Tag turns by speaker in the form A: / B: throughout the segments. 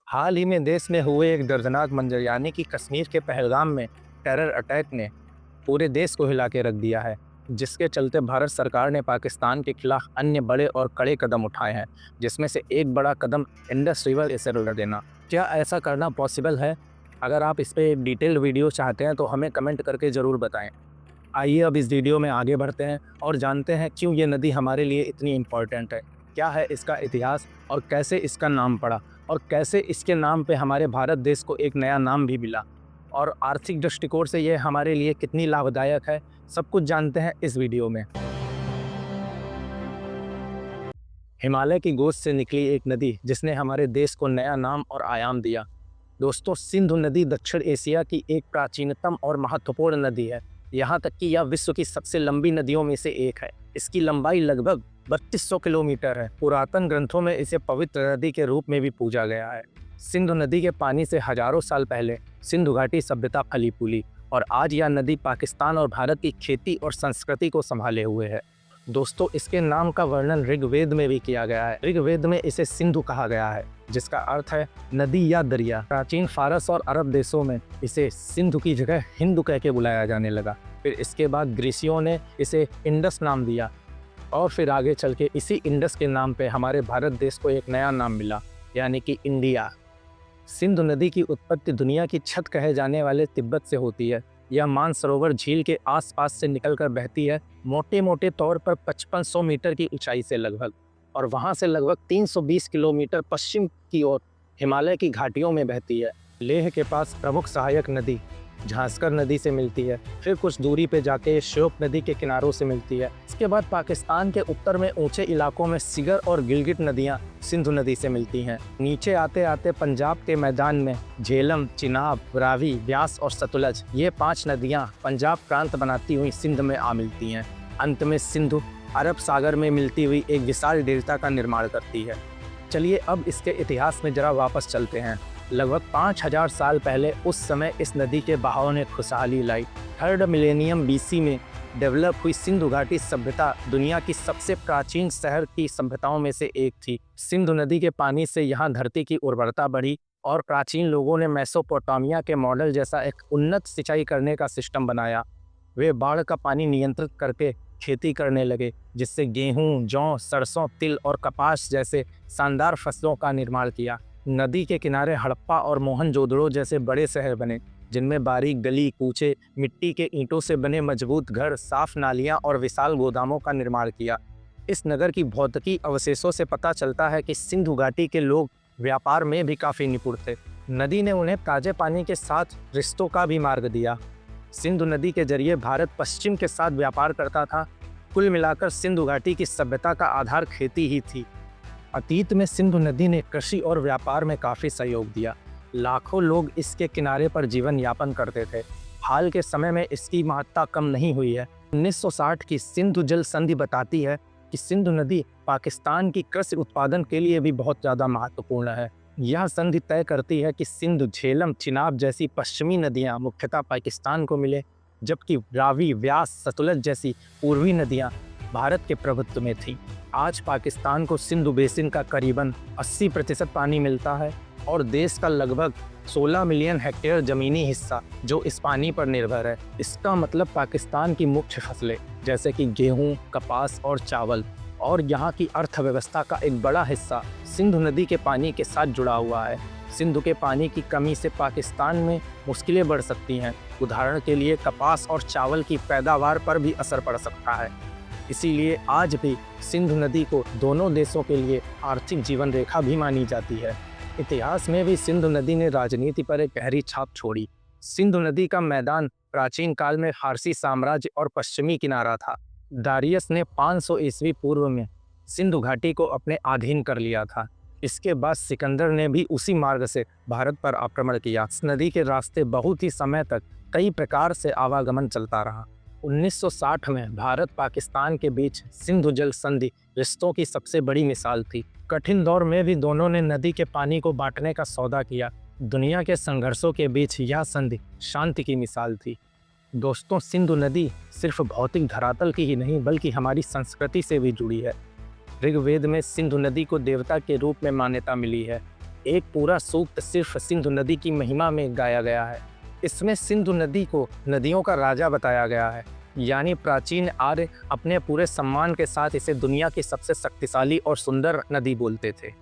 A: हाल ही में देश में हुए एक दर्दनाक मंजर यानी कि कश्मीर के पहलगाम में टेरर अटैक ने पूरे देश को हिला के रख दिया है, जिसके चलते भारत सरकार ने पाकिस्तान के खिलाफ अन्य बड़े और कड़े कदम उठाए हैं, जिसमें से एक बड़ा कदम इंडस रिवर इसे रोक देना। क्या ऐसा करना पॉसिबल है? अगर आप इस पे डिटेल वीडियो चाहते हैं तो हमें कमेंट करके ज़रूर बताएं। आइए अब इस वीडियो में आगे बढ़ते हैं और जानते हैं क्यों ये नदी हमारे लिए इतनी इम्पोर्टेंट है, क्या है इसका इतिहास और कैसे इसका नाम पड़ा और कैसे इसके नाम पे हमारे भारत देश को एक नया नाम भी मिला और आर्थिक दृष्टिकोण से ये हमारे लिए कितनी लाभदायक है। सब कुछ जानते हैं इस वीडियो में। हिमालय की गोद से निकली एक नदी जिसने हमारे देश को नया नाम और आयाम दिया। दोस्तों, सिंधु नदी दक्षिण एशिया की एक प्राचीनतम और महत्वपूर्ण नदी है। यहाँ तक कि यह विश्व की सबसे लंबी नदियों में से एक है। इसकी लंबाई लगभग 3200 किलोमीटर है। पुरातन ग्रंथों में इसे पवित्र नदी के रूप में भी पूजा गया है। सिंधु नदी के पानी से हजारों साल पहले सिंधु घाटी सभ्यता फली फूली और आज यह नदी पाकिस्तान और भारत की खेती और संस्कृति को संभाले हुए है। दोस्तों, इसके नाम का वर्णन ऋग्वेद में भी किया गया है। ऋग्वेद में इसे सिंधु कहा गया है, जिसका अर्थ है नदी या दरिया। प्राचीन फारस और अरब देशों में इसे सिंधु की जगह हिंदू कह के बुलाया जाने लगा। फिर इसके बाद ग्रीसियों ने इसे इंडस नाम दिया और फिर आगे चल के इसी इंडस के नाम पे हमारे भारत देश को एक नया नाम मिला, यानी कि इंडिया। सिंधु नदी की उत्पत्ति दुनिया की छत कहे जाने वाले तिब्बत से होती है। यह मानसरोवर झील के आसपास से निकलकर बहती है, मोटे मोटे तौर पर 5500 मीटर की ऊंचाई से लगभग, और वहां से लगभग 320 किलोमीटर पश्चिम की ओर हिमालय की घाटियों में बहती है। लेह के पास प्रमुख सहायक नदी झांसकर नदी से मिलती है। फिर कुछ दूरी पे जाके श्योक नदी के किनारों से मिलती है। इसके बाद पाकिस्तान के उत्तर में ऊंचे इलाकों में सिगर और गिलगित नदियां सिंधु नदी से मिलती हैं। नीचे आते आते पंजाब के मैदान में झेलम, चिनाब, रावी, ब्यास और सतलज, ये 5 नदियां पंजाब प्रांत बनाती हुई सिंध में आ मिलती हैं। अंत में सिंधु अरब सागर में मिलती हुई एक विशाल डेल्टा का निर्माण करती है। चलिए अब इसके इतिहास में जरा वापस चलते हैं। लगभग 5000 साल पहले उस समय इस नदी के बहाव ने खुशहाली लाई। 3rd मिलेनियम BC में डेवलप हुई सिंधु घाटी सभ्यता दुनिया की सबसे प्राचीन शहर की सभ्यताओं में से एक थी। सिंधु नदी के पानी से यहाँ धरती की उर्वरता बढ़ी और प्राचीन लोगों ने मेसोपोटामिया के मॉडल जैसा एक उन्नत सिंचाई करने का सिस्टम बनाया। वे बाढ़ का पानी नियंत्रित करके खेती करने लगे, जिससे गेहूं, जौ, सरसों, तिल और कपास जैसे शानदार फसलों का निर्माण किया। नदी के किनारे हड़प्पा और मोहनजोदड़ो जैसे बड़े शहर बने, जिनमें बारीक गली कूचे, मिट्टी के ईंटों से बने मजबूत घर, साफ नालियां और विशाल गोदामों का निर्माण किया। इस नगर की भौतिकी अवशेषों से पता चलता है कि सिंधु घाटी के लोग व्यापार में भी काफ़ी निपुण थे। नदी ने उन्हें ताजे पानी के साथ रिश्तों का भी मार्ग दिया। सिंधु नदी के जरिए भारत पश्चिम के साथ व्यापार करता था। कुल मिलाकर सिंधु घाटी की सभ्यता का आधार खेती ही थी। अतीत में सिंधु नदी ने कृषि और व्यापार में काफ़ी सहयोग दिया। लाखों लोग इसके किनारे पर जीवन यापन करते थे। हाल के समय में इसकी महत्ता कम नहीं हुई है। 1960 की सिंधु जल संधि बताती है कि सिंधु नदी पाकिस्तान की कृषि उत्पादन के लिए भी बहुत ज़्यादा महत्वपूर्ण है। यह संधि तय करती है कि सिंधु, झेलम, चिनाब जैसी पश्चिमी नदियाँ मुख्यतः पाकिस्तान को मिले, जबकि रावी, व्यास, सतलज जैसी पूर्वी नदियाँ भारत के प्रभुत्व में थी। आज पाकिस्तान को सिंधु बेसिन का करीबन 80% पानी मिलता है और देश का लगभग 16 मिलियन हेक्टेयर ज़मीनी हिस्सा जो इस पानी पर निर्भर है। इसका मतलब पाकिस्तान की मुख्य फसलें जैसे कि गेहूं, कपास और चावल और यहाँ की अर्थव्यवस्था का एक बड़ा हिस्सा सिंधु नदी के पानी के साथ जुड़ा हुआ है। सिंधु के पानी की कमी से पाकिस्तान में मुश्किलें बढ़ सकती हैं। उदाहरण के लिए कपास और चावल की पैदावार पर भी असर पड़ सकता है। इसीलिए आज भी सिंधु नदी को दोनों देशों के लिए आर्थिक जीवन रेखा भी मानी जाती है। इतिहास में भी सिंधु नदी ने राजनीति पर एक गहरी छाप छोड़ी। सिंधु नदी का मैदान प्राचीन काल में फारसी साम्राज्य और पश्चिमी किनारा था। दारियस ने 500 ईस्वी पूर्व में सिंधु घाटी को अपने अधीन कर लिया था। इसके बाद सिकंदर ने भी उसी मार्ग से भारत पर आक्रमण किया। इस नदी के रास्ते बहुत ही समय तक कई प्रकार से आवागमन चलता रहा। 1960 में भारत पाकिस्तान के बीच सिंधु जल संधि रिश्तों की सबसे बड़ी मिसाल थी। कठिन दौर में भी दोनों ने नदी के पानी को बांटने का सौदा किया। दुनिया के संघर्षों के बीच यह संधि शांति की मिसाल थी। दोस्तों, सिंधु नदी सिर्फ भौतिक धरातल की ही नहीं बल्कि हमारी संस्कृति से भी जुड़ी है। ऋग्वेद में सिंधु नदी को देवता के रूप में मान्यता मिली है। एक पूरा सूक्त सिर्फ सिंधु नदी की महिमा में गाया गया है। इसमें सिंधु नदी को नदियों का राजा बताया गया है, यानी प्राचीन आर्य अपने पूरे सम्मान के साथ इसे दुनिया की सबसे शक्तिशाली और सुंदर नदी बोलते थे।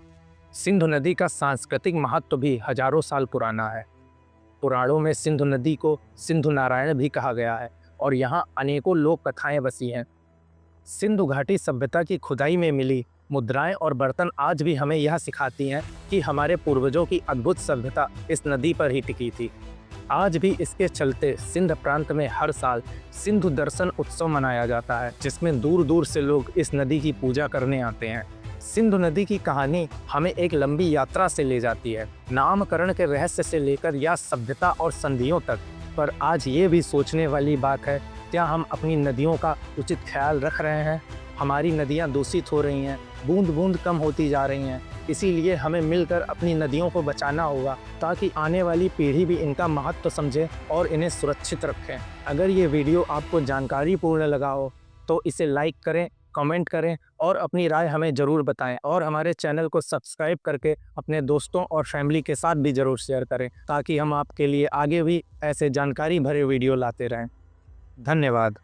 A: सिंधु नदी का सांस्कृतिक महत्व भी हजारों साल पुराना है। पुराणों में सिंधु नदी को सिंधु नारायण भी कहा गया है और यहाँ अनेकों लोक कथाएं बसी हैं। सिंधु घाटी सभ्यता की खुदाई में मिली मुद्राएं और बर्तन आज भी हमें यह सिखाती हैं कि हमारे पूर्वजों की अद्भुत सभ्यता इस नदी पर ही टिकी थी। आज भी इसके चलते सिंध प्रांत में हर साल सिंधु दर्शन उत्सव मनाया जाता है, जिसमें दूर दूर से लोग इस नदी की पूजा करने आते हैं। सिंधु नदी की कहानी हमें एक लंबी यात्रा से ले जाती है, नामकरण के रहस्य से लेकर या सभ्यता और संधियों तक। पर आज ये भी सोचने वाली बात है, क्या हम अपनी नदियों का उचित ख्याल रख रहे हैं? हमारी नदियाँ दूषित हो रही हैं, बूंद बूंद कम होती जा रही हैं। इसीलिए हमें मिलकर अपनी नदियों को बचाना होगा, ताकि आने वाली पीढ़ी भी इनका महत्व समझे और इन्हें सुरक्षित रखें। अगर ये वीडियो आपको जानकारीपूर्ण लगा हो तो इसे लाइक करें, कमेंट करें और अपनी राय हमें ज़रूर बताएं। और हमारे चैनल को सब्सक्राइब करके अपने दोस्तों और फैमिली के साथ भी ज़रूर शेयर करें, ताकि हम आपके लिए आगे भी ऐसे जानकारी भरे वीडियो लाते रहें। धन्यवाद।